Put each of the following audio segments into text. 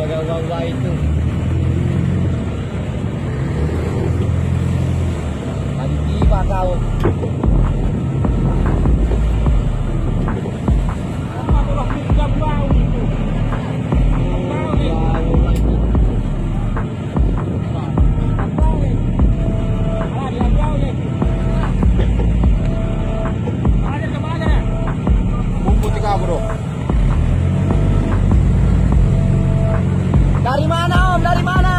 uang itu. Tadi tiba kau. Bro. Dari mana Om? Dari mana?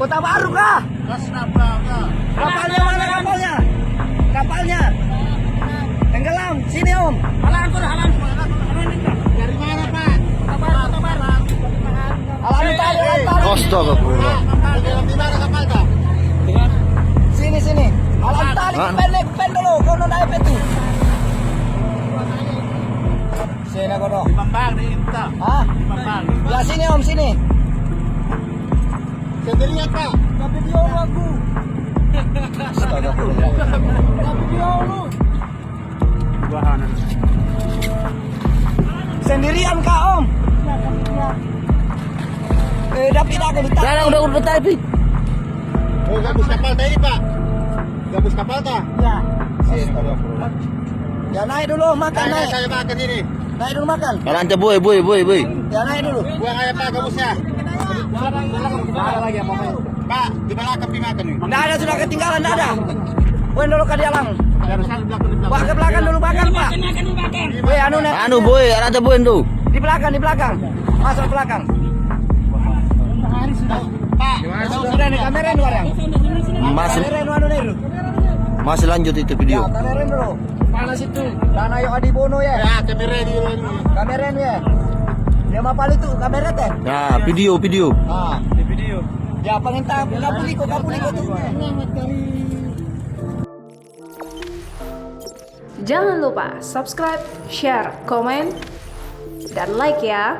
Kota Baru kah? Kapalnya mana kapalnya? Kapalnya? Tenggelam. Sini Om. Dari mana Pak? Kota Baru. Alam tali. Astagfirullah. Di mana kapal kah? Sini. Alam tali pen dulu. Kau naik itu. Sini aku dong. Di Bambang di Inta. Hah? Di Bambang. Ya sini Om, sini. Sendirian Pak. Gak video aku. Astagfirullah. Gak video lu. Bahanan. Sendirian Kak Om. Dapat aku ditarik. Sekarang udah tarik. Oh, gabus kapal tadi Pak. Gabus kapal tak? Ya. Ya naik dulu, makan naik. Saya makan ini. Naik dulu makan. Kalanta boy. Ya naik dulu. Buang aja Pak gabusnya. Ada lagi apa Pak? Pak, di belakang makan nih. Nggak ada, sudah ketinggalan, nggak ada. Buang dulu ke dalam. Harusnya di belakang. Pak ke belakang dulu makan Pak. Woi anu nek. Anu boy, kalanta boy tuh. Di belakang. Masuk belakang. Pak, Sudah nih kamera ini orang. Masih Kamera ini anu nih. masih lanjut itu Ya, video. kamera dulu. Panas itu. Dan ayo Adibono ya. ya kamera di Kamera ya. Dia mapal itu kamera teh. Nah, video. Ah, di video. ya penginta kapuliko tuh. Jangan lupa subscribe, share, komen, dan like ya.